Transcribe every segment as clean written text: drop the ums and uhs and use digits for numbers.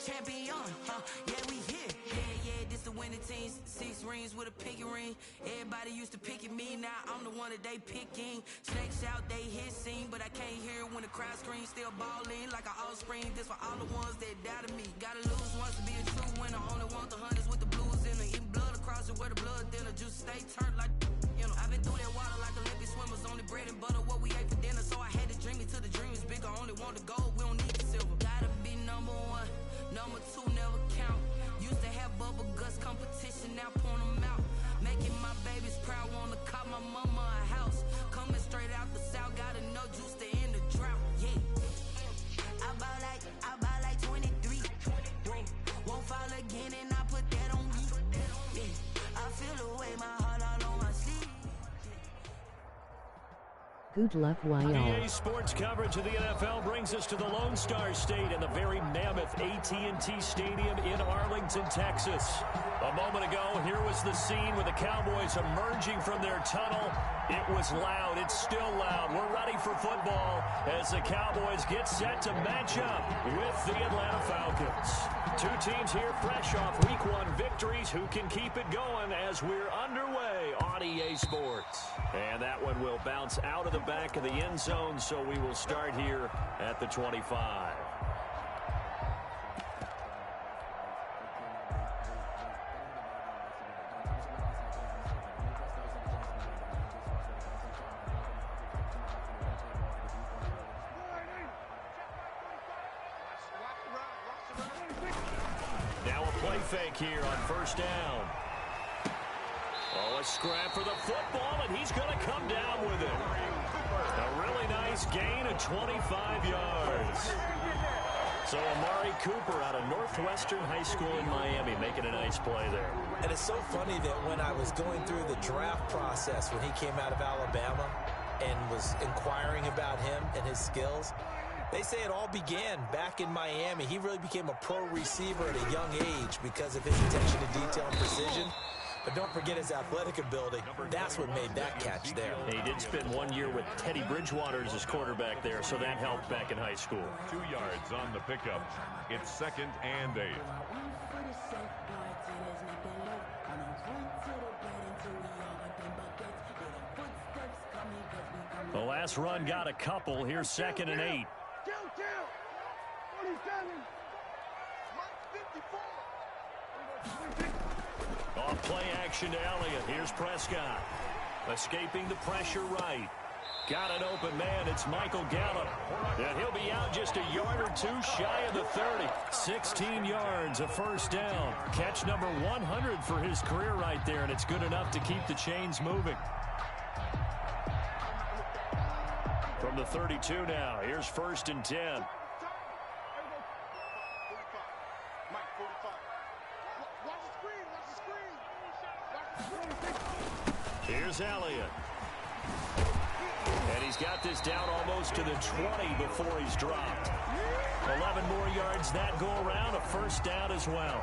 champion, yeah, we here. Yeah, this the winning teams. 6 rings with a pinky ring. Everybody used to pick at me, now I'm the one that they picking. Snakes out, they hit scene, but I can't hear it when the crowd screams. Still balling like an offspring. This for all the ones that doubted me. Gotta lose once to be a true winner. Only want the hunters with the blues in it. Eating blood across it where the blood thinner. Juice stay turned like, you know. I've been through that water like Olympic swimmers. Only bread and butter, what we ate for dinner. So I had to dream it till the dream is bigger. Only want the gold, we don't need the silver. Gotta be number 1, number 2 never count. Used to have bubble guts competition, now point them out. Making my babies proud, wanna call my mama a house. Coming straight out the south, gotta know juice to end the drought. Yeah, I bought like 23. Won't fall again, and I put that on me. Yeah, I feel the way, my heart all on my sleeve. Good luck, EA Sports coverage of the NFL brings us to the Lone Star State and the very mammoth AT&T Stadium in Arlington, Texas. A moment ago, here was the scene with the Cowboys emerging from their tunnel. It was loud. It's still loud. We're ready for football as the Cowboys get set to match up with the Atlanta Falcons. 2 teams here fresh off Week 1 victories. Who can keep it going as we're underway on EA Sports? And that one will bounce out of the back of the end zone, so we will start here at the 25. Now a play fake here on first down. Oh, a scrap for the football, and he's going to come down with it. A really nice gain of 25 yards. So Amari Cooper out of Northwestern High School in Miami making a nice play there. And it's so funny that when I was going through the draft process when he came out of Alabama and was inquiring about him and his skills, they say it all began back in Miami. He really became a pro receiver at a young age because of his attention to detail and precision. But don't forget his athletic ability. That's what made that catch there. He did spend 1 year with Teddy Bridgewater as his quarterback there, so that helped back in high school. 2 yards on the pickup. It's 2nd and 8. The last run got a couple. Here's 2nd and 8. Off play action to Elliott. Here's Prescott. Escaping the pressure right. Got an open man. It's Michael Gallup. And he'll be out just a yard or 2 shy of the 30. 16 yards, a first down. Catch number 100 for his career right there, and it's good enough to keep the chains moving. From the 32 now, here's 1st and 10. Here's Elliott. And he's got this down almost to the 20 before he's dropped. 11 more yards that go around, a first down as well.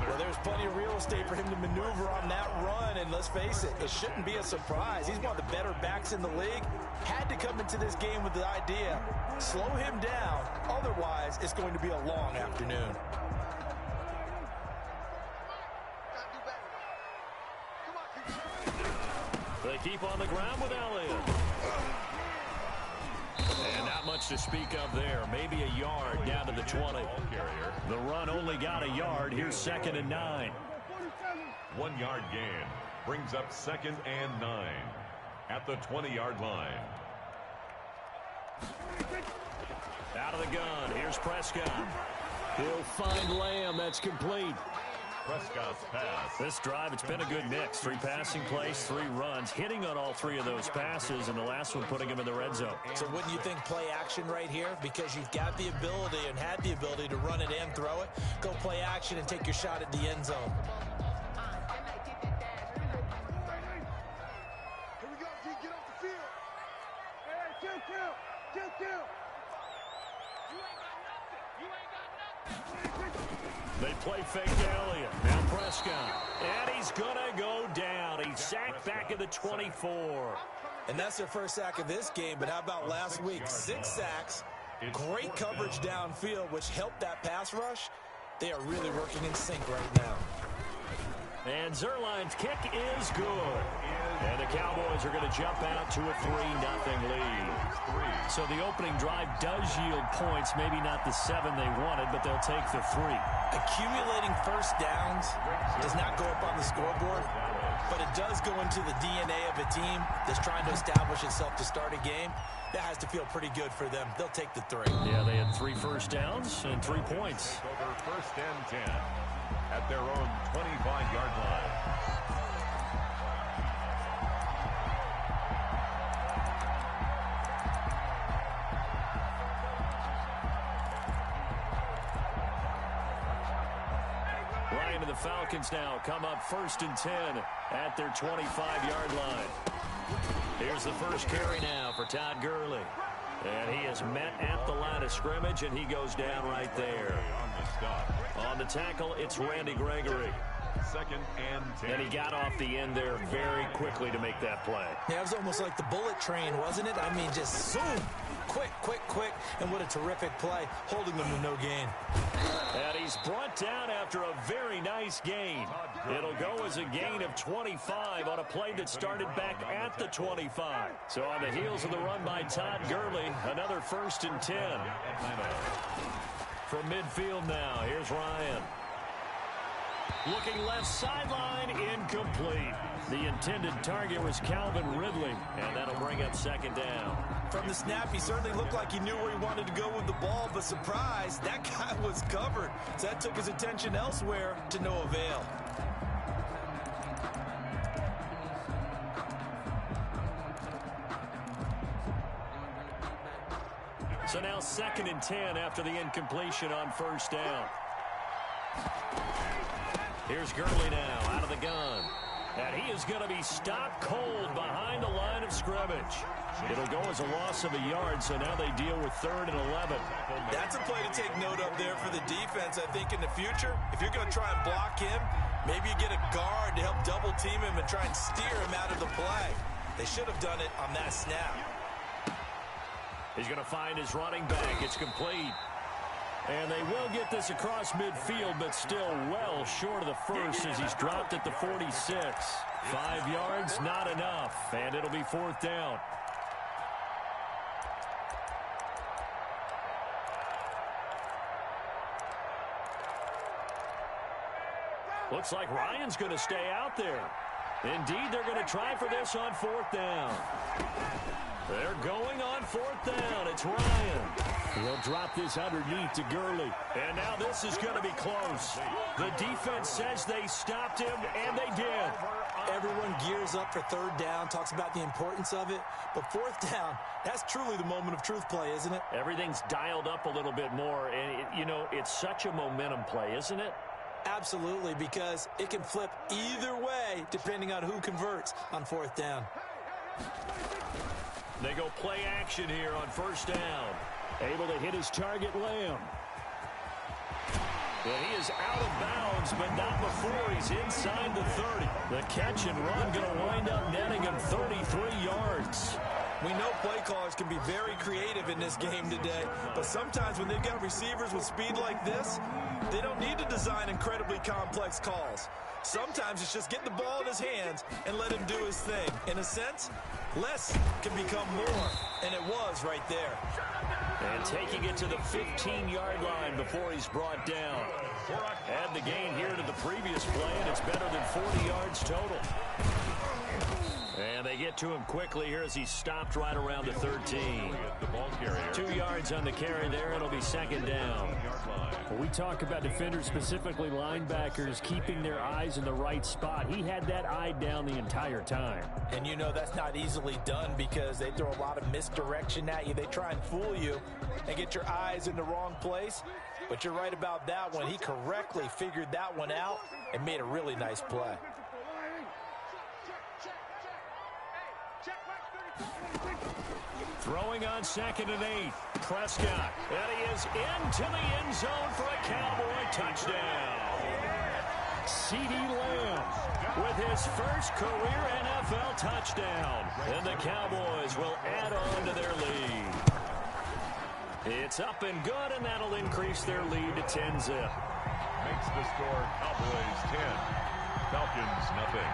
Well, there's plenty of real estate for him to maneuver on that run, and let's face it, it shouldn't be a surprise. He's one of the better backs in the league. Had to come into this game with the idea, slow him down, otherwise it's going to be a long afternoon. They keep on the ground with Elliott. And not much to speak of there. Maybe a yard down to the 20. The run only got a yard. Here's 2nd and 9. 1 yard gain brings up 2nd and 9 at the 20-yard line. Out of the gun. Here's Prescott. He'll find Lamb. That's complete. Prescott's pass. This drive, it's been a good mix. 3 passing plays, 3 runs, hitting on all 3 of those passes, and the last one putting him in the red zone. So wouldn't you think play action right here? Because you've got the ability and had the ability to run it and throw it. Go play action and take your shot at the end zone. Here we go, G. Get off the field. Hey, kill. They play fake to Elliott. Now Prescott. And he's going to go down. He's sacked back at the 24. And that's their first sack of this game, but how about last week? 6 sacks, great coverage downfield, which helped that pass rush. They are really working in sync right now. And Zerline's kick is good. And the Cowboys are going to jump out to a 3-0 lead. So the opening drive does yield points, maybe not the 7 they wanted, but they'll take the 3. Accumulating first downs does not go up on the scoreboard, but it does go into the DNA of a team that's trying to establish itself to start a game. That has to feel pretty good for them. They'll take the 3. Yeah, they had 3 first downs and 3 points. Over 1st and 10 at their own 25-yard line. Ryan and the Falcons now come up 1st and 10 at their 25-yard line. Here's the first carry now for Todd Gurley. And he is met at the line of scrimmage, and he goes down right there. On the tackle, it's Randy Gregory. 2nd and 10. And he got off the end there very quickly to make that play. Yeah, it was almost like the bullet train, wasn't it? I mean, just zoom. Quick, quick, quick. And what a terrific play, holding them to no gain. And he's brought down after a very nice gain. It'll go as a gain of 25 on a play that started back at the 25. So on the heels of the run by Todd Gurley, another 1st and 10. From midfield now, here's Ryan. Looking left sideline, incomplete. The intended target was Calvin Ridley, and that'll bring up 2nd down. From the snap, he certainly looked like he knew where he wanted to go with the ball, but surprise, that guy was covered. So that took his attention elsewhere to no avail. So now 2nd and 10 after the incompletion on 1st down. Here's Gurley now out of the gun. And he is going to be stopped cold behind the line of scrimmage. It'll go as a loss of a yard, so now they deal with 3rd and 11. That's a play to take note of there for the defense, I think, in the future. If you're going to try and block him, maybe you get a guard to help double team him and try and steer him out of the play. They should have done it on that snap. He's going to find his running back. It's complete. And they will get this across midfield, but still well short of the first as he's dropped at the 46. 5 yards, not enough. And it'll be 4th down. Looks like Ryan's going to stay out there. Indeed, they're going to try for this on 4th down. They're going on 4th down. It's Ryan. He'll drop this underneath to Gurley. And now this is going to be close. The defense says they stopped him, and they did. Everyone gears up for 3rd down, talks about the importance of it. But 4th down, that's truly the moment of truth play, isn't it? Everything's dialed up a little bit more. And, you know, it's such a momentum play, isn't it? Absolutely, because it can flip either way depending on who converts on 4th down. They go play action here on 1st down. Able to hit his target, Lamb. And he is out of bounds, but not before he's inside the 30. The catch and run going to wind up netting him 33 yards. We know play callers can be very creative in this game today, but sometimes when they've got receivers with speed like this, they don't need to design incredibly complex calls. Sometimes it's just get the ball in his hands and let him do his thing. In a sense, less can become more, and it was right there. And taking it to the 15-yard line before he's brought down. Add the gain here to the previous play, and it's better than 40 yards total. And they get to him quickly here as he's stopped right around the 13. 2 yards on the carry there. It'll be 2nd down. Well, we talk about defenders, specifically linebackers, keeping their eyes in the right spot. He had that eye down the entire time. And you know that's not easily done because they throw a lot of misdirection at you. They try and fool you and get your eyes in the wrong place. But you're right about that one. He correctly figured that one out and made a really nice play. Throwing on 2nd and 8. Prescott. And he is into the end zone for a Cowboy touchdown. CeeDee Lamb with his first career NFL touchdown. And the Cowboys will add on to their lead. It's up and good, and that'll increase their lead to 10-zip. makes the score Cowboys 10, Falcons nothing.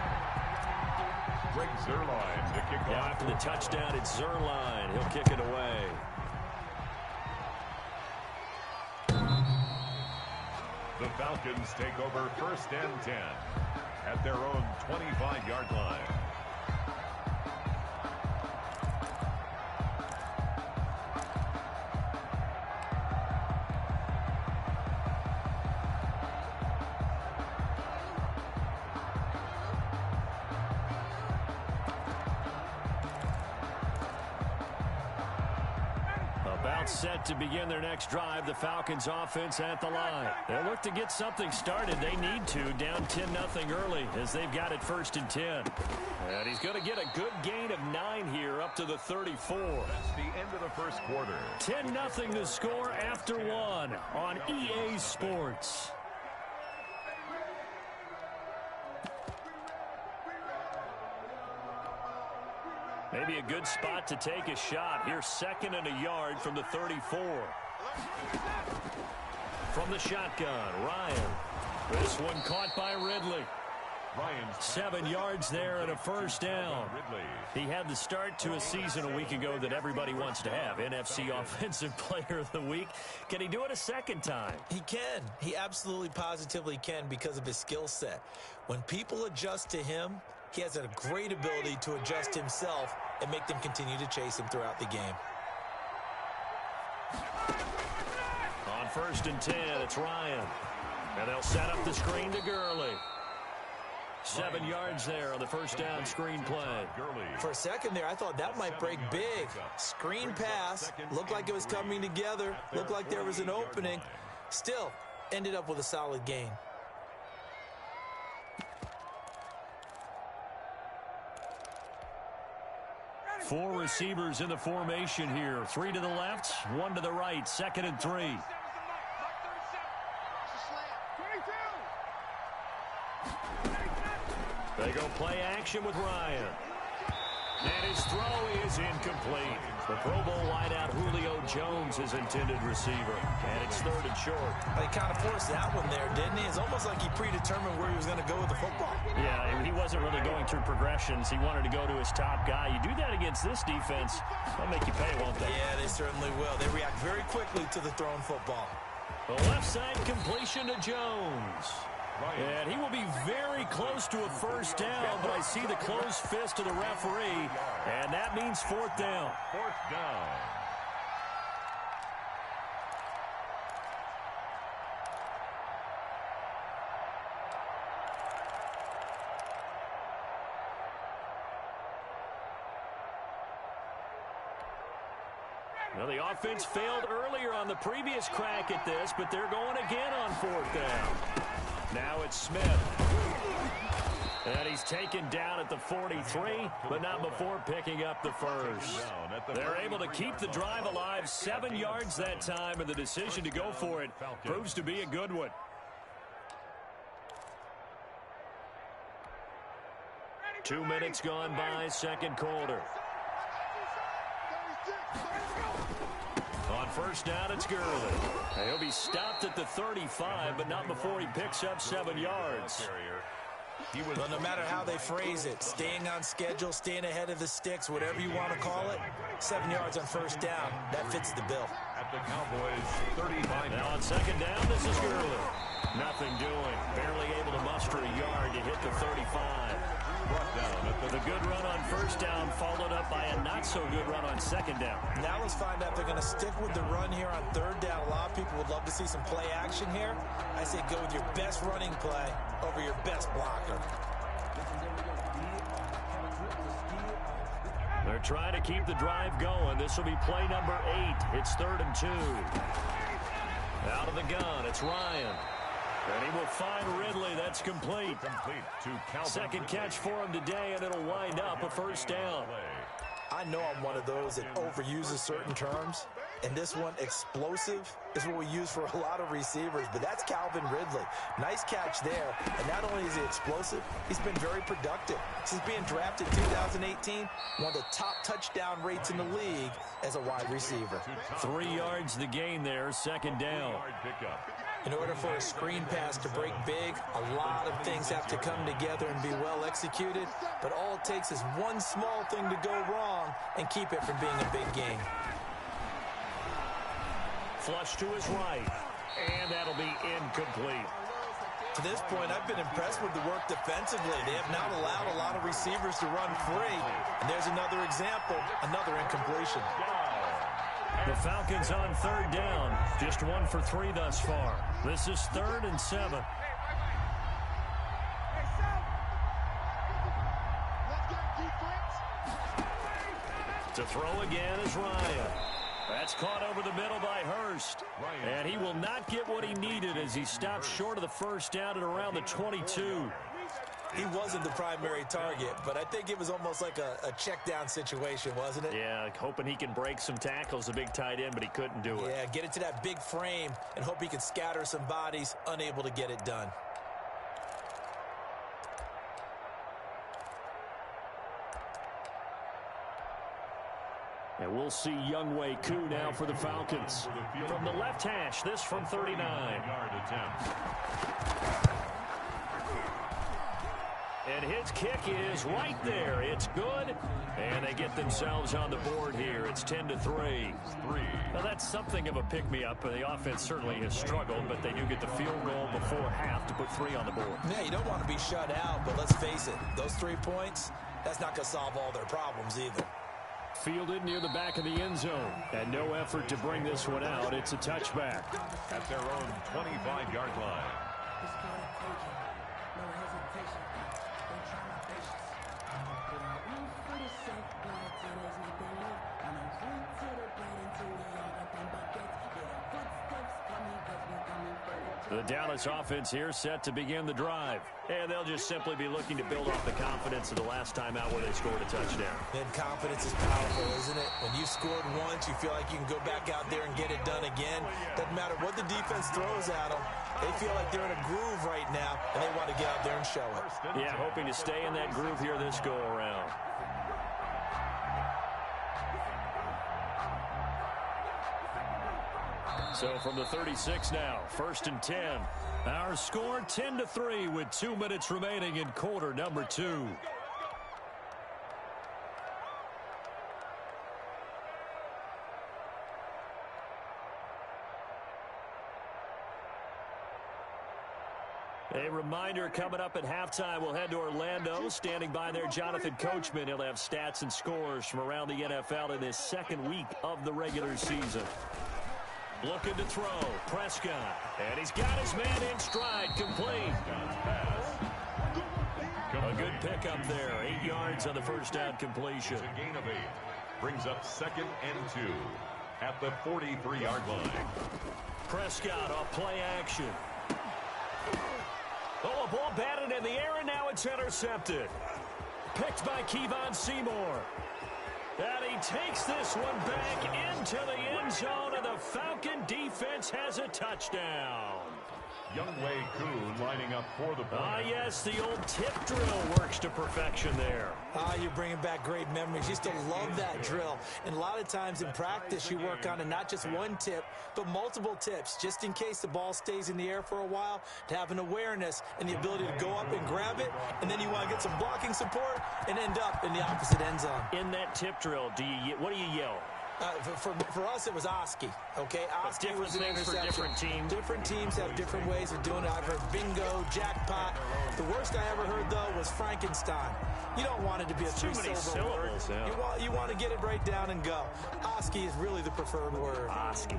Greg Zuerlein to kick off. After the touchdown, it's Zuerlein. He'll kick it away. The Falcons take over 1st and 10 at their own 25-yard line. Set to begin their next drive. The Falcons offense at the line. They'll look to get something started. They need to. Down 10-0 early as they've got it 1st and 10. And he's going to get a good gain of 9 here up to the 34. That's the end of the first quarter. 10-0 the score after 1 on EA Sports. Maybe a good spot to take a shot. Here's 2nd and a yard from the 34. From the shotgun, Ryan. This one caught by Ridley. 7 yards there and a 1st down. He had the start to a season a week ago that everybody wants to have. NFC Offensive Player of the Week. Can he do it a 2nd time? He can. He absolutely positively can because of his skill set. When people adjust to him, he has a great ability to adjust himself and make them continue to chase him throughout the game. On 1st and 10, it's Ryan. And they'll set up the screen to Gurley. 7 yards there on the 1st down screen play. For a second there, I thought that might break big. Screen pass. Looked like it was coming together. Looked like there was an opening. Still, ended up with a solid gain. Four receivers in the formation here. 3 to the left, 1 to the right. 2nd and 3. They go play action with Ryan. And his throw is incomplete. The Pro Bowl wideout Julio Jones is intended receiver. And it's 3rd and short. He kind of forced that one there, didn't he? It's almost like he predetermined where he was going to go with the football. Yeah, he wasn't really going through progressions. He wanted to go to his top guy. You do that against this defense, they'll make you pay, won't they? Yeah, they certainly will. They react very quickly to the thrown football. The left side completion to Jones. And he will be very close to a 1st down, but I see the closed fist of the referee, and that means 4th down. 4th down. Well, the offense failed earlier on the previous crack at this, but they're going again on 4th down. Now it's Smith. And he's taken down at the 43, but not before picking up the 1st. They're able to keep the drive alive. 7 yards that time, and the decision to go for it proves to be a good one. Two minutes gone by, 2nd quarter. On 1st down, it's Gurley. He'll be stopped at the 35, but not before he picks up 7 yards. Well, no matter how they phrase it, staying on schedule, staying ahead of the sticks, whatever you want to call it, 7 yards on 1st down, that fits the bill. At the Cowboys' 35. Now on 2nd down, this is Gurley. Nothing doing. Barely able to muster a yard to hit the 35. The good run on 1st down followed up by a not-so-good run on 2nd down. Now let's find out if they're going to stick with the run here on 3rd down. A lot of people would love to see some play action here. I say go with your best running play over your best blocker. They're trying to keep the drive going. This will be play number 8. It's 3rd and 2. Out of the gun, it's Ryan. And he will find Ridley. That's complete. To Calvin 2nd Ridley. catch for him today, and it'll wind up a 1st down. I know I'm one of those that overuses certain terms, and this one, explosive, is what we use for a lot of receivers, but that's Calvin Ridley. Nice catch there, and not only is he explosive, he's been very productive. Since being drafted in 2018, one of the top touchdown rates in the league as a wide receiver. 3 yards the gain there, 2nd down. Pickup. In order for a screen pass to break big, a lot of things have to come together and be well executed, but all it takes is one small thing to go wrong and keep it from being a big game. Flush to his right, and that'll be incomplete. To this point, I've been impressed with the work defensively. They have not allowed a lot of receivers to run free. And there's another example, another incompletion. The Falcons on third down. Just 1 for 3 thus far. This is 3rd and 7. To throw again is Ryan. That's caught over the middle by Hurst. And he will not get what he needed as he stopped short of the first down at around the 22. He wasn't the primary target, but I think it was almost like a check down situation, wasn't it? Yeah, hoping he can break some tackles, a big tight end, but he couldn't do it. Yeah, get it to that big frame and hope he can scatter some bodies, unable to get it done. And we'll see Younghoe Koo now for the Falcons. From the left hash, this from 39. And his kick is right there. It's good. And they get themselves on the board here. It's 10-3. Now that's something of a pick-me-up. The offense certainly has struggled, but they do get the field goal before half to put 3 on the board. Yeah, you don't want to be shut out, but let's face it. Those 3 points, that's not going to solve all their problems either. Fielded near the back of the end zone. And no effort to bring this one out. It's a touchback. At their own 25-yard line. The Dallas offense here set to begin the drive. And they'll just simply be looking to build off the confidence of the last time out where they scored a touchdown. And confidence is powerful, isn't it? When you scored once, you feel like you can go back out there and get it done again. Doesn't matter what the defense throws at them. They feel like they're in a groove right now, and they want to get out there and show it. Yeah, hoping to stay in that groove here this go-around. So from the 36 now, 1st and 10. Our score 10-3 with 2 minutes remaining in quarter number 2. A reminder coming up at halftime, we'll head to Orlando. Standing by there, Jonathan Coachman. He'll have stats and scores from around the NFL in his 2nd week of the regular season. Looking to throw, Prescott, and he's got his man in stride, complete. A good pickup there, 8 yards on the first down completion. It's a gain of 8. Brings up 2nd and 2 at the 43-yard line. Prescott off play action. Oh, a ball batted in the air, and now it's intercepted. Picked by Kevon Seymour. And he takes this one back into the end zone, and the Falcon defense has a touchdown. Younghoe Koo lining up for the point. Ah, yes, the old tip drill works to perfection there. You're bringing back great memories. Used to love that drill. And a lot of times in practice, you work on it, not just one tip, but multiple tips, just in case the ball stays in the air for a while, to have an awareness and the ability to go up and grab it, and then you want to get some blocking support and end up in the opposite end zone. In that tip drill, what do you yell? For us, it was Oski, okay? Oski was an interception. For different teams. Different teams have different ways of doing it. I've heard bingo, jackpot. The worst I ever heard, though, was Frankenstein. You don't want it to be a 3-syllable word. Yeah. You want to get it right down and go. Oski is really the preferred word. Oski.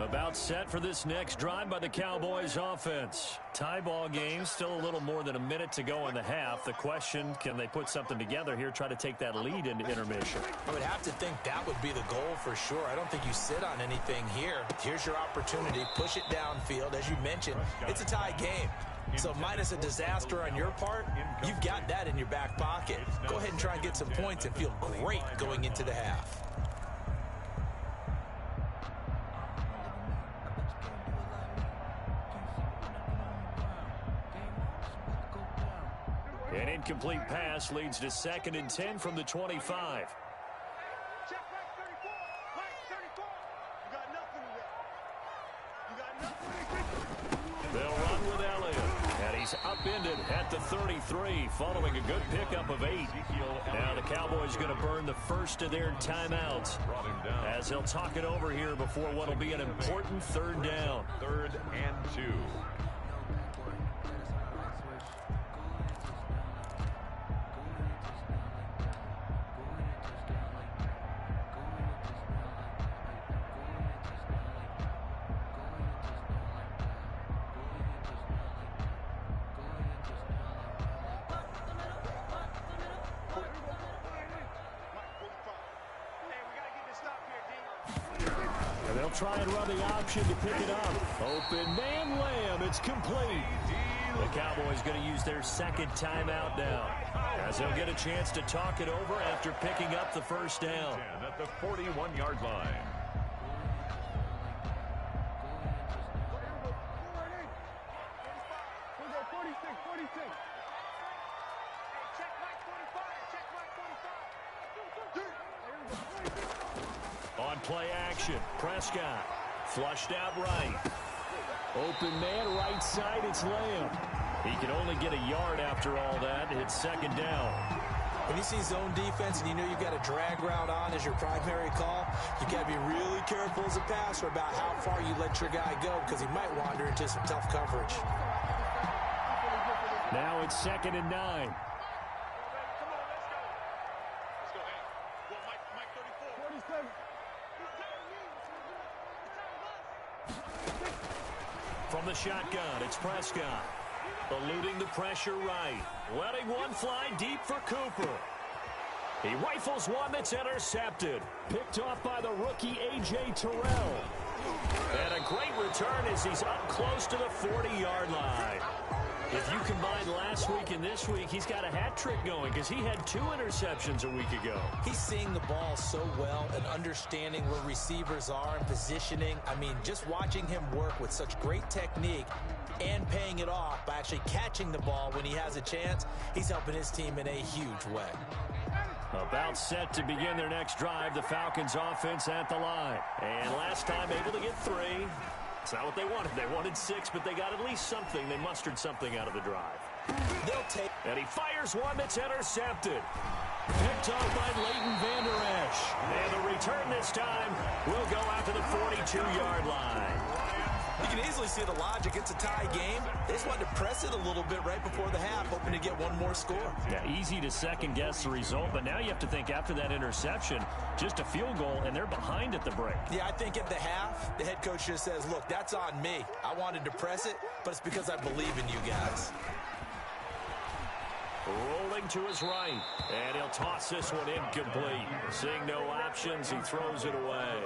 About set for this next drive by the Cowboys offense. Tie ball game, still a little more than a minute to go in the half. The question, can they put something together here, try to take that lead into intermission? I would have to think that would be the goal for sure. I don't think you sit on anything here. Here's your opportunity. Push it downfield. As you mentioned, it's a tie game. So minus a disaster on your part, you've got that in your back pocket. Go ahead and try and get some points and feel great going into the half. An incomplete pass leads to 2nd and 10 from the 25. They'll run with Elliott. And he's upended at the 33 following a good pickup of 8. Now the Cowboys going to burn the first of their timeouts as they'll talk it over here before what will be an important third down. 3rd and 2. They'll try and run the option to pick it up. Open man, Lamb. It's complete. The Cowboys going to use their second timeout now as they'll get a chance to talk it over after picking up the first down. At the 41-yard line. On play action, Prescott flushed out right. Open man, right side, it's Lamb. He can only get a yard after all that. It's second down. When you see zone defense and you know you've got a drag route on as your primary call, you got to be really careful as a passer about how far you let your guy go because he might wander into some tough coverage. Now it's 2nd and 9. From the shotgun, it's Prescott. Eluding the pressure right. Letting one fly deep for Cooper. He rifles one that's intercepted. Picked off by the rookie A.J. Terrell. And a great return as he's up close to the 40-yard line. If you combine last week and this week, he's got a hat trick going because he had 2 interceptions a week ago. He's seeing the ball so well and understanding where receivers are and positioning. I mean, just watching him work with such great technique and paying it off by actually catching the ball when he has a chance, he's helping his team in a huge way. About set to begin their next drive, the Falcons offense at the line. And last time able to get 3. It's not what they wanted. They wanted 6, but they got at least something. They mustered something out of the drive. They'll take. And he fires one that's intercepted. Picked off by Leighton Vander Esch. And the return this time will go out to the 42-yard line. You can easily see the logic. It's a tie game. They just wanted to press it a little bit right before the half, hoping to get one more score. Yeah, easy to second-guess the result, but now you have to think after that interception, just a field goal, and they're behind at the break. Yeah, I think at the half, the head coach just says, look, that's on me. I wanted to press it, but it's because I believe in you guys. Rolling to his right, and he'll toss this one incomplete. Seeing no options, he throws it away.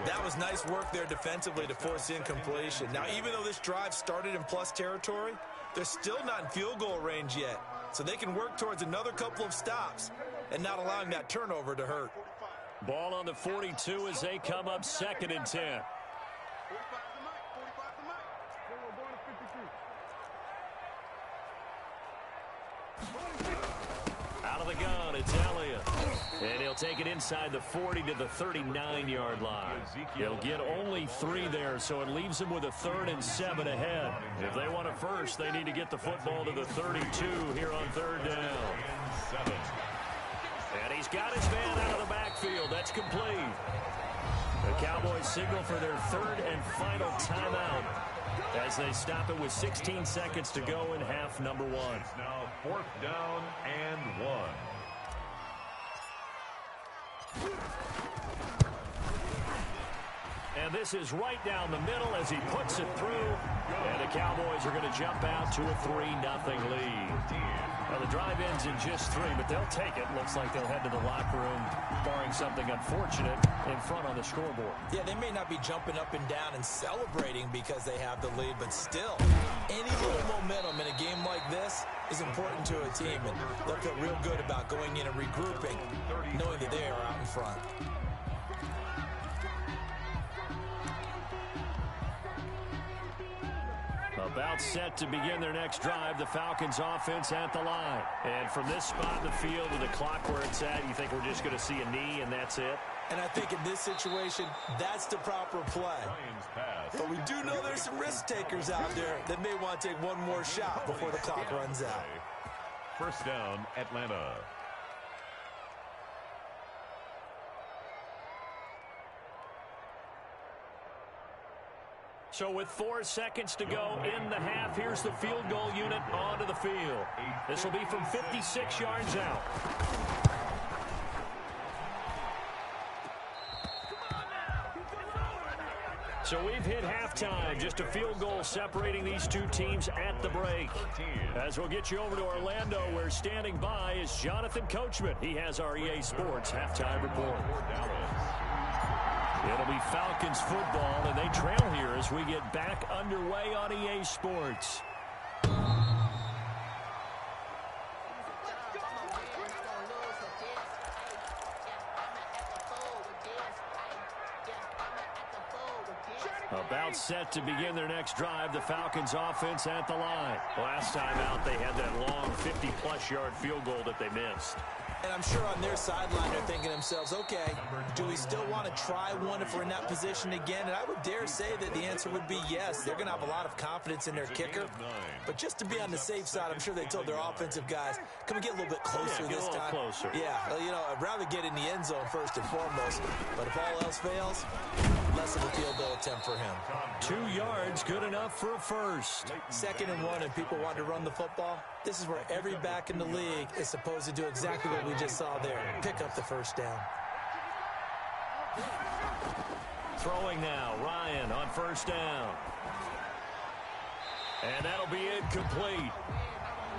That was nice work there defensively to force incompletion. Now, even though this drive started in plus territory, they're still not in field goal range yet. So they can work towards another couple of stops and not allowing that turnover to hurt. Ball on the 42 as they come up 2nd and 10. Out of the gun, it's Elliott. And he'll take it inside the 40 to the 39-yard line. He'll get only 3 there, so it leaves him with a 3rd and 7 ahead. If they want a first, they need to get the football to the 32 here on 3rd down. And he's got his man out of the backfield. That's complete. The Cowboys signal for their 3rd and final timeout as they stop it with 16 seconds to go in half number 1. Now 4th down and 1. And this is right down the middle as he puts it through. And the Cowboys are going to jump out to a 3-0 lead. Well, the drive ends in just 3, but they'll take it. Looks like they'll head to the locker room, barring something unfortunate, in front on the scoreboard. Yeah, they may not be jumping up and down and celebrating because they have the lead, but still, any little momentum in a game like this is important to a team, and they'll feel real good about going in and regrouping, knowing that they are out in front. About set to begin their next drive, the Falcons offense at the line. And from this spot in the field with the clock where it's at, you think we're just going to see a knee and that's it? And I think in this situation, that's the proper play. But we do know there's some risk takers out there that may want to take one more shot before the clock runs out. First down, Atlanta. So with 4 seconds to go in the half, here's the field goal unit onto the field. This will be from 56 yards out. So we've hit halftime. Just a field goal separating these two teams at the break. As we'll get you over to Orlando, where standing by is Jonathan Coachman. He has our EA Sports halftime report. It'll be Falcons football, and they trail here as we get back underway on EA Sports. About set to begin their next drive, the Falcons offense at the line. Last time out, they had that long 50-plus yard field goal that they missed. And I'm sure on their sideline they're thinking to themselves, okay, do we still want to try one if we're in that position again? And I would dare say that the answer would be yes. They're going to have a lot of confidence in their kicker. But just to be on the safe side, I'm sure they told their offensive guys, can we get a little bit closer this time? Closer. Yeah, well, you know, I'd rather get in the end zone first and foremost. But if all else fails, less of a field goal attempt for him. 2 yards, good enough for a first. 2nd and 1, and people want to run the football. This is where every back in the league is supposed to do exactly what we just saw there. Pick up the first down. Throwing now, Ryan on first down. And that'll be incomplete.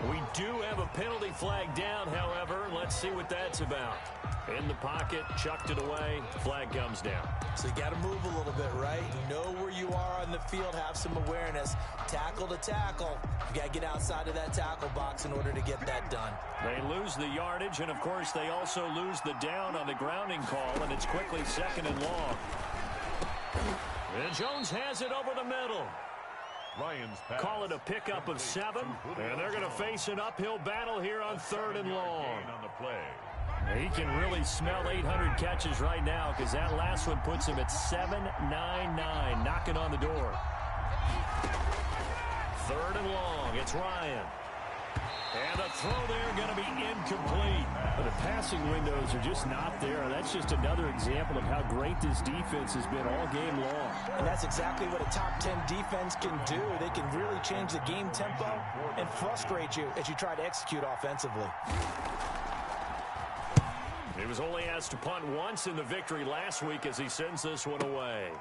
We do have a penalty flag down, however. Let's see what that's about. In the pocket, chucked it away, flag comes down. So you got to move a little bit, right? Know where you are on the field, have some awareness. Tackle to tackle. You got to get outside of that tackle box in order to get that done. They lose the yardage, and of course they also lose the down on the grounding call, and it's quickly 2nd and long. And Jones has it over the middle. Call it a pickup of 7, and they're going to face an uphill battle here on 3rd and long. He can really smell 800 catches right now, because that last one puts him at 799, knocking on the door. 3rd and long, it's Ryan. And the throw there going to be incomplete. But the passing windows are just not there. That's just another example of how great this defense has been all game long. And that's exactly what a top 10 defense can do. They can really change the game tempo and frustrate you as you try to execute offensively. He was only asked to punt once in the victory last week as he sends this one away.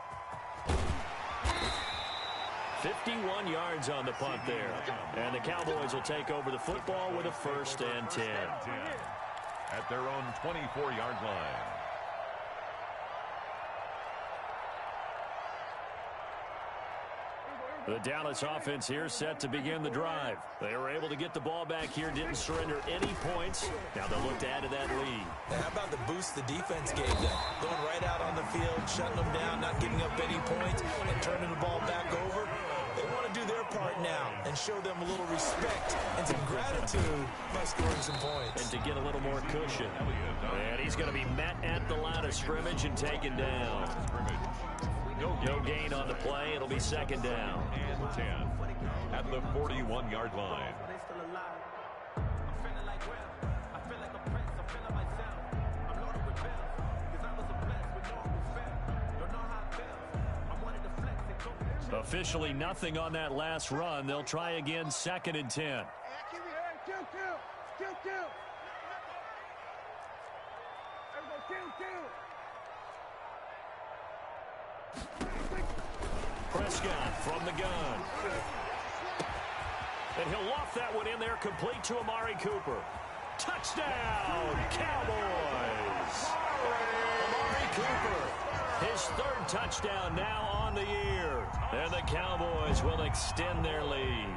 51 yards on the punt there. And the Cowboys will take over the football with a 1st and 10. At their own 24-yard line. The Dallas offense here set to begin the drive. They were able to get the ball back here, didn't surrender any points. Now they'll look to add to that lead. Now, how about the boost the defense gave them? Going right out on the field, shutting them down, not giving up any points, and turning the ball back over. They want to do their part now and show them a little respect and some gratitude by scoring some points. And to get a little more cushion. And he's going to be met at the line of scrimmage and taken down. No gain on the play. It'll be 2nd down. And 10 at the 41-yard line. Officially nothing on that last run. They'll try again, 2nd and 10. Prescott from the gun. And he'll loft that one in there, complete to Amari Cooper. Touchdown, Cowboys! Amari Cooper, his 3rd touchdown now on the year. And the Cowboys will extend their lead.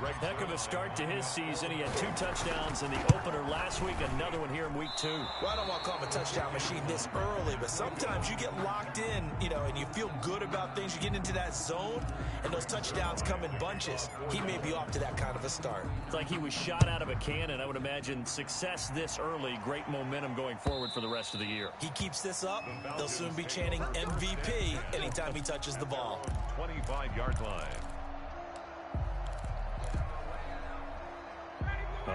Heck of a start to his season. He had 2 touchdowns in the opener last week, another one here in week 2. Well, I don't want to call him a touchdown machine this early, but sometimes you get locked in, and you feel good about things. You get into that zone, and those touchdowns come in bunches. He may be off to that kind of a start. It's like he was shot out of a cannon. I would imagine success this early, great momentum going forward for the rest of the year. He keeps this up, they'll soon be chanting MVP anytime he touches the ball. 25-yard line.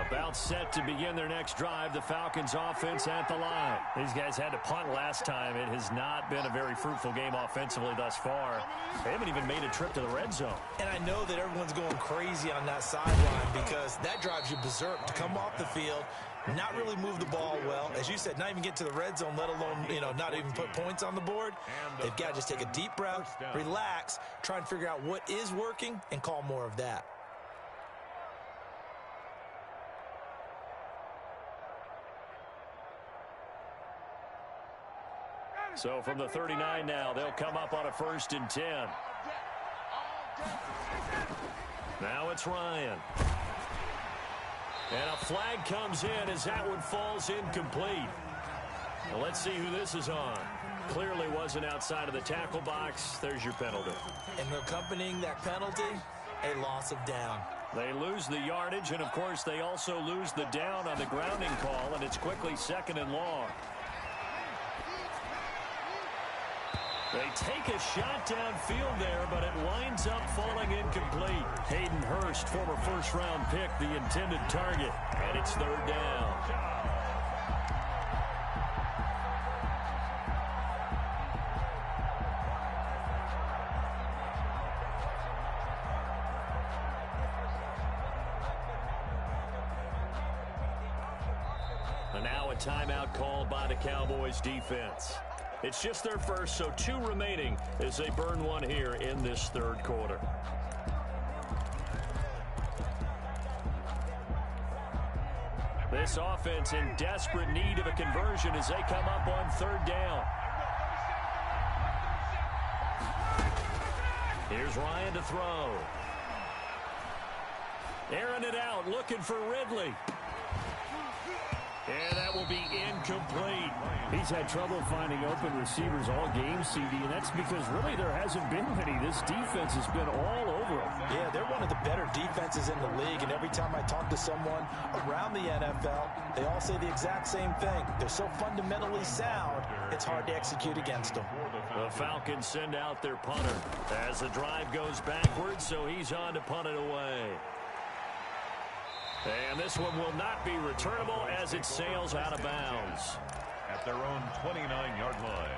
About set to begin their next drive, the Falcons offense at the line. These guys had to punt last time. It has not been a very fruitful game offensively thus far. They haven't even made a trip to the red zone. And I know that everyone's going crazy on that sideline because that drives you berserk to come off the field, not really move the ball well. As you said, not even get to the red zone, let alone, not even put points on the board. They've got to just take a deep breath, relax, try and figure out what is working, and call more of that. So from the 39 now, they'll come up on a 1st and 10. Now it's Ryan. And a flag comes in as that one falls incomplete. Well, let's see who this is on. Clearly wasn't outside of the tackle box. There's your penalty. And accompanying that penalty, a loss of down. They lose the yardage, and of course they also lose the down on the grounding call, and it's quickly 2nd and long. They take a shot downfield there, but it winds up falling incomplete. Hayden Hurst, former first-round pick, the intended target, and it's 3rd down. And now a timeout called by the Cowboys defense. It's just their first, so 2 remaining as they burn one here in this 3rd quarter. This offense in desperate need of a conversion as they come up on 3rd down. Here's Ryan to throw. Airing it out, looking for Ridley. And that will be incomplete. He's had trouble finding open receivers all game, CD, and that's because really there hasn't been many. This defense has been all over them. Yeah, they're one of the better defenses in the league, and every time I talk to someone around the NFL, they all say the exact same thing. They're so fundamentally sound, it's hard to execute against them. The Falcons send out their punter as the drive goes backwards, so he's on to punt it away. And this one will not be returnable as it sails out of bounds. At their own 29-yard line.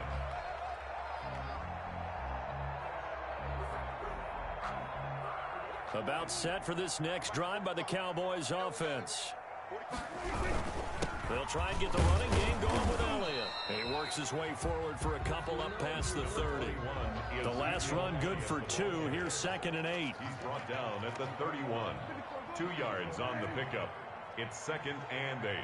About set for this next drive by the Cowboys offense. They'll try and get the running game going with Elliott. He works his way forward for a couple up past the 30. The last run good for 2. Here's 2nd and 8. He's brought down at the 31. 2 yards on the pickup. It's 2nd and 8.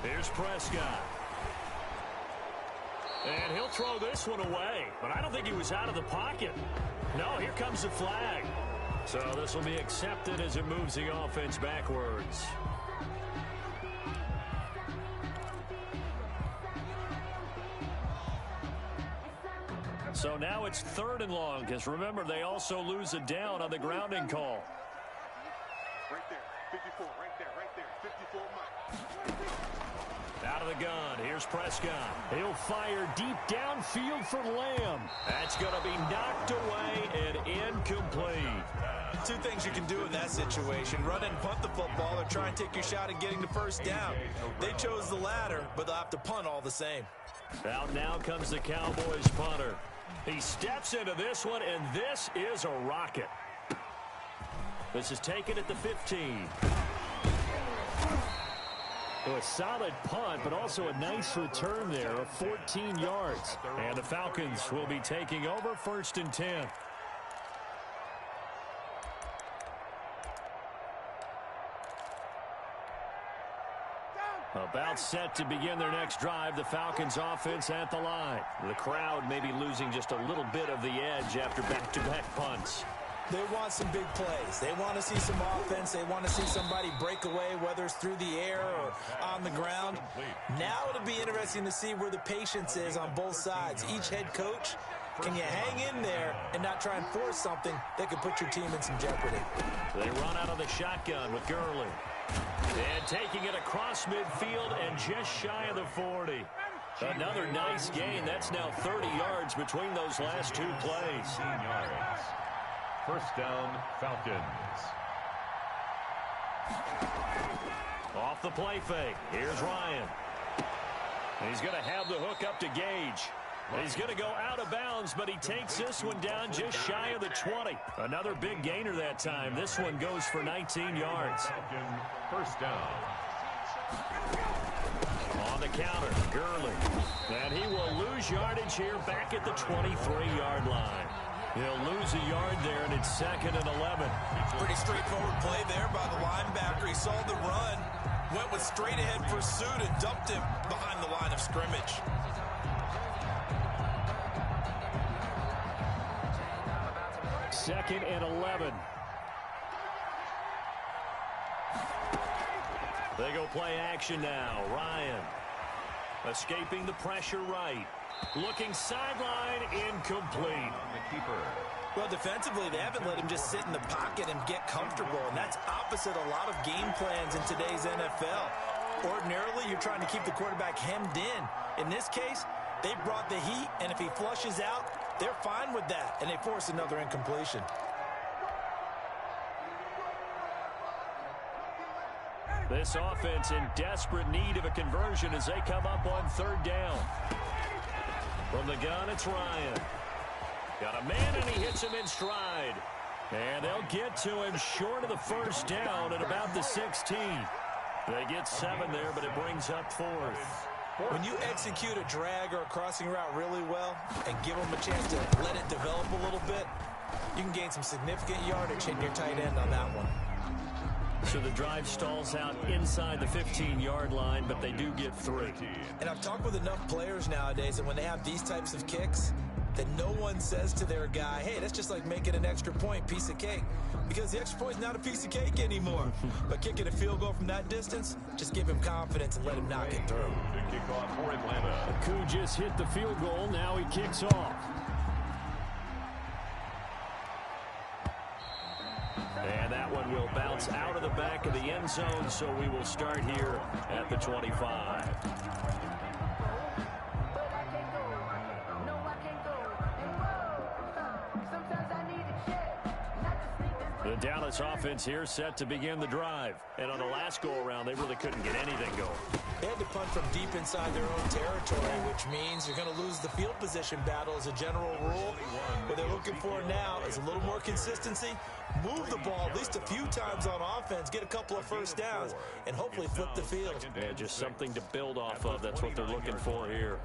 Here's Prescott. And he'll throw this one away. But I don't think he was out of the pocket. No, here comes the flag. So this will be accepted as it moves the offense backwards. So now it's 3rd and long, because remember, they also lose a down on the grounding call. Right there, 54, right there, 54 Mike. Out of the gun, here's Prescott. He'll fire deep downfield for Lamb. That's going to be knocked away and incomplete. 2 things you can do in that situation: run and punt the football, or try and take your shot at getting the 1st down. They chose the latter, but they'll have to punt all the same. Out now comes the Cowboys punter. He steps into this one, and this is a rocket. This is taken at the 15. So a solid punt, but also a nice return there of 14 yards. And the Falcons will be taking over 1st and 10. About set to begin their next drive, the Falcons offense at the line. The crowd may be losing just a little bit of the edge after back-to-back punts. They want some big plays. They want to see some offense. They want to see somebody break away, whether it's through the air or on the ground. Now it'll be interesting to see where the patience is on both sides. Each head coach, can you hang in there and not try and force something that could put your team in some jeopardy? They run out of the shotgun with Gurley. And taking it across midfield and just shy of the 40. Another nice gain. That's now 30 yards between those last two plays. 15 yards. First down, Falcons. Off the play fake. Here's Ryan. He's going to have the hook up to Gage. He's going to go out of bounds, but he takes this one down just shy of the 20. Another big gainer that time. This one goes for 19 yards. First down. On the counter, Gurley. And he will lose yardage here back at the 23-yard line. He'll lose a yard there, and it's 2nd and 11. Pretty straightforward play there by the linebacker. He saw the run, went with straight-ahead pursuit, and dumped him behind the line of scrimmage. Second and 11. They go play action now. Ryan escaping the pressure right. Looking sideline, incomplete. The keeper. Well, defensively, they haven't let him just sit in the pocket and get comfortable, and that's opposite a lot of game plans in today's NFL. Ordinarily, you're trying to keep the quarterback hemmed in. In this case, they brought the heat, and if he flushes out, they're fine with that, and they force another incompletion. This offense in desperate need of a conversion as they come up on 3rd down. From the gun, it's Ryan. Got a man, and he hits him in stride. And they'll get to him short of the first down at about the 16. They get 7 there, but it brings up 4th. When you execute a drag or a crossing route really well and give them a chance to let it develop a little bit, you can gain some significant yardage hitting your tight end on that one. So the drive stalls out inside the 15-yard line, but they do get 3. And I've talked with enough players nowadays that when they have these types of kicks, that no one says to their guy, hey, that's just like making an extra point, piece of cake. Because the extra point is not a piece of cake anymore. But kicking a field goal from that distance, just give him confidence and let him knock it through. The kickoff for Atlanta. Koo just hit the field goal. Now he kicks off. And that one will bounce out of the back of the end zone, so we will start here at the 25. The Dallas offense here set to begin the drive. And on the last go-around, they really couldn't get anything going. They had to punt from deep inside their own territory, which means you're going to lose the field position battle as a general rule. What they're looking for now is a little more consistency, move the ball at least a few times on offense, get a couple of first downs, and hopefully flip the field. Yeah, just something to build off of. That's what they're looking for here.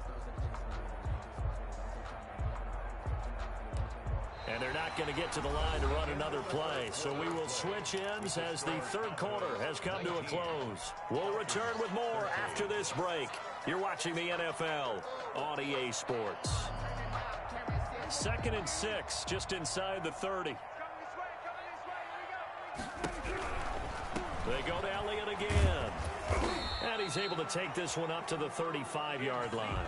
And they're not going to get to the line to run another play. So we will switch ends as the 3rd quarter has come to a close. We'll return with more after this break. You're watching the NFL on EA Sports. 2nd and 6, just inside the 30. They go to Elliott again. And he's able to take this one up to the 35-yard line.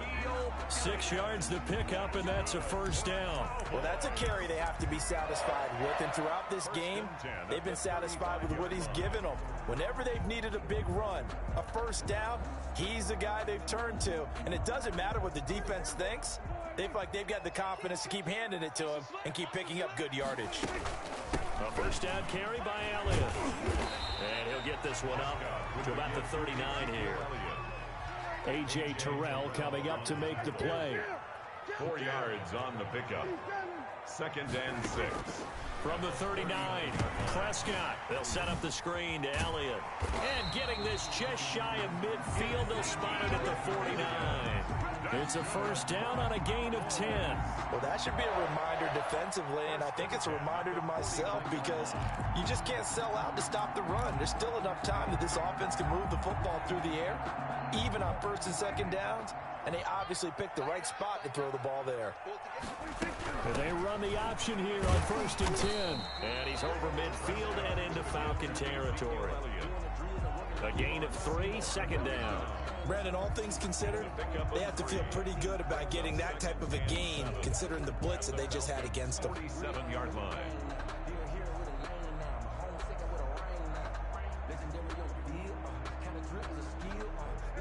6 yards to pick up, and that's a first down. Well, that's a carry they have to be satisfied with. And throughout this game, they've been satisfied with what he's given them. Whenever they've needed a big run, a first down, he's the guy they've turned to. And it doesn't matter what the defense thinks. They feel like they've got the confidence to keep handing it to him and keep picking up good yardage. A first down carry by Elliott. And he'll get this one up to about the 39 here. A.J. Terrell coming up to make the play. 4 yards on the pickup. 2nd and 6. From the 39, Prescott. They'll set up the screen to Elliott. And getting this is just shy of midfield. They'll spot it at the 49. It's a first down on a gain of 10. Well, that should be a reminder defensively, and I think it's a reminder to myself because you just can't sell out to stop the run. There's still enough time that this offense can move the football through the air, even on first and second downs, and they obviously picked the right spot to throw the ball there. And they run the option here on first and 10. And he's over midfield and into Falcon territory. A gain of 3, second down. Brandon, all things considered, they have to feel pretty good about getting that type of a gain, considering the blitz that they just had against them. 47-yard line.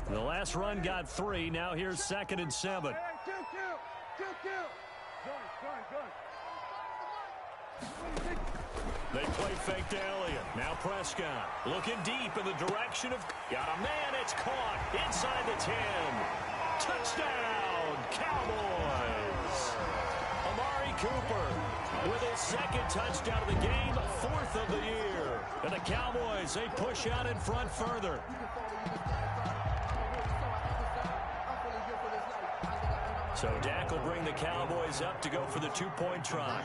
The last run got 3. Now here's second and 7. They play fake to Elliott. Now Prescott looking deep in the direction of... Got a man. It's caught inside the 10. Touchdown, Cowboys. Amari Cooper with his second touchdown of the game, 4th of the year. And the Cowboys, they push out in front further. So Dak will bring the Cowboys up to go for the 2-point try.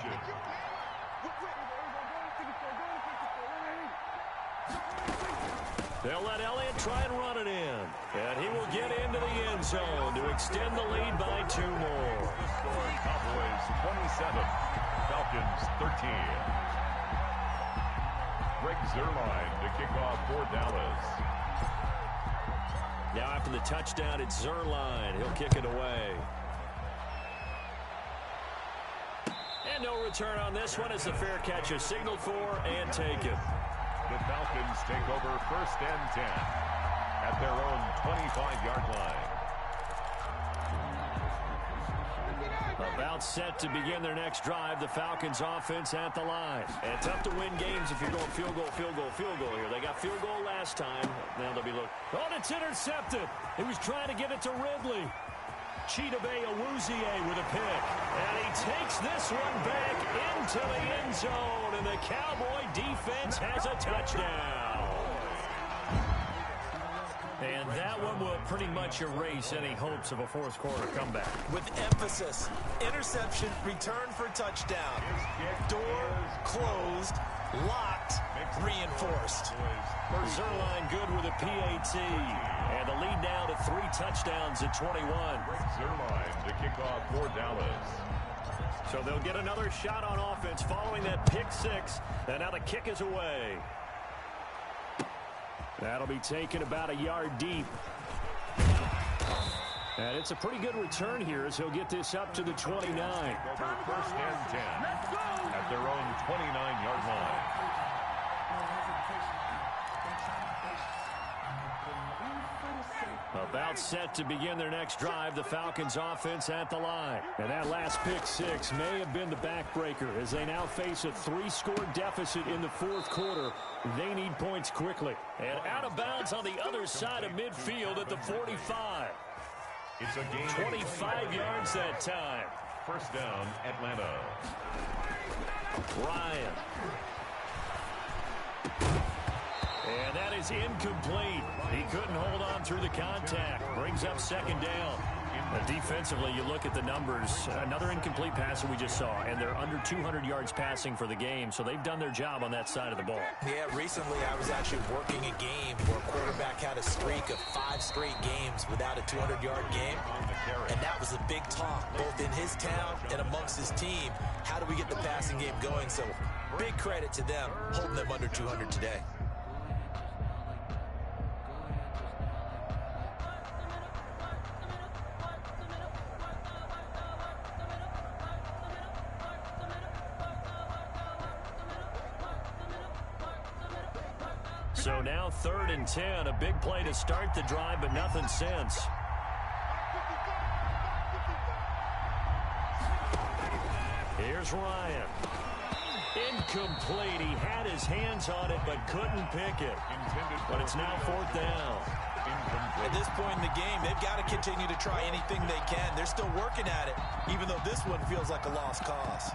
They'll let Elliott try and run it in. And he will get into the end zone to extend the lead by 2 more. Cowboys 27, Falcons 13. Greg Zuerlein to kick off for Dallas. Now after the touchdown, it's Zuerlein. He'll kick it away. And no return on this one as the fair catch is signaled for and taken. The Falcons take over first and 10 at their own 25-yard line. About set to begin their next drive. The Falcons offense at the line. And tough to win games if you're going field goal, field goal, field goal here. They got field goal last time. Now they'll be looking. Oh, it's intercepted. He was trying to get it to Ridley. Chidobe Awuzie with a pick. And he takes this one back into the end zone. And the Cowboy defense has a touchdown. And that one will pretty much erase any hopes of a fourth quarter comeback. With emphasis, interception, return for touchdown. Door closed, locked, reinforced. Zuerlein good with a PAT. And the lead now to 3 touchdowns at 21. Zuerlein to kick off for Dallas. So they'll get another shot on offense following that pick 6. And now the kick is away. That'll be taken about a yard deep. And it's a pretty good return here as he'll get this up to the 29. Over first and 10 at their own 29-yard line. About set to begin their next drive, the Falcons offense at the line. And that last pick 6 may have been the backbreaker as they now face a 3-score deficit in the fourth quarter. They need points quickly. And out of bounds on the other side of midfield at the 45. It's a gain 25 yards that time. First down, Atlanta. Ryan. And that is incomplete. He couldn't hold on through the contact. Brings up second down. Defensively, you look at the numbers. Another incomplete pass that we just saw, and they're under 200 yards passing for the game, so they've done their job on that side of the ball. Yeah, recently I was actually working a game where a quarterback had a streak of 5 straight games without a 200-yard game, and that was a big talk, both in his town and amongst his team. How do we get the passing game going? So big credit to them, holding them under 200 today. So now 3rd and 10, a big play to start the drive, but nothing since. Here's Ryan. Incomplete. He had his hands on it, but couldn't pick it. But it's now 4th down. At this point in the game, they've got to continue to try anything they can. They're still working at it, even though this one feels like a lost cause.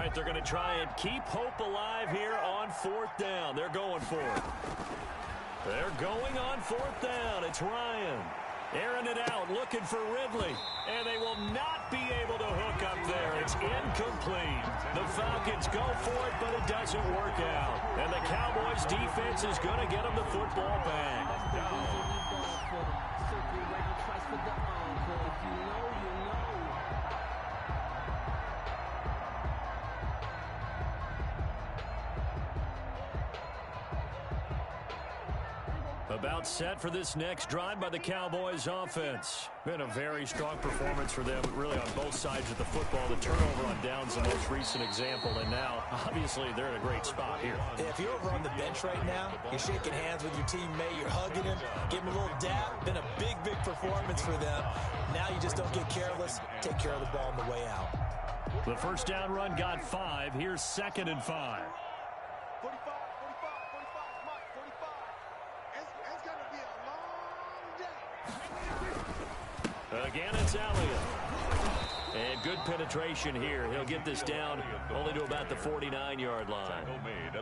right, they're going to try and keep hope alive here on 4th down. They're going for it. They're going on 4th down. It's Ryan. Airing it out, looking for Ridley. And they will not be able to hook up there. It's incomplete. The Falcons go for it, but it doesn't work out. And the Cowboys defense is going to get them the football back. About set for this next drive by the Cowboys offense. Been a very strong performance for them, really on both sides of the football. The turnover on downs, the most recent example, and now, obviously, they're in a great spot here. If you're over on the bench right now, you're shaking hands with your teammate, you're hugging him, give him a little dap. Been a big, big performance for them. Now you just don't get careless. Take care of the ball on the way out. The first down run got 5. Here's 2nd and 5. 45. It's going to be a long day. Again, it's Elliott. And good penetration here. He'll get this down only to about the 49-yard line.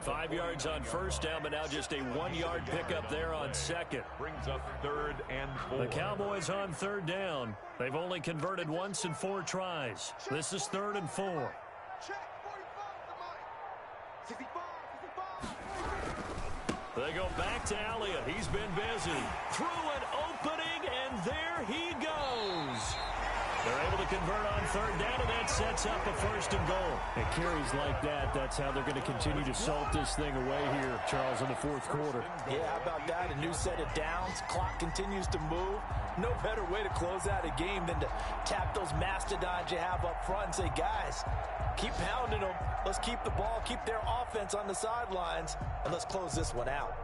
5 yards on first down, but now just a 1-yard pickup there on second. Brings up 3rd and 4. The Cowboys on 3rd down. They've only converted once in 4 tries. This is 3rd and 4. Check 45, 65. They go back to Elliott. He's been busy. Through an opening, and there he goes. They're able to convert on 3rd down, and that sets up a 1st and goal. And carries like that, that's how they're going to continue to salt this thing away here, Charles, in the 4th quarter. Yeah, how about that? A new set of downs. Clock continues to move. No better way to close out a game than to tap those mastodons you have up front and say, guys, keep pounding them. Let's keep the ball, keep their offense on the sidelines, and let's close this one out.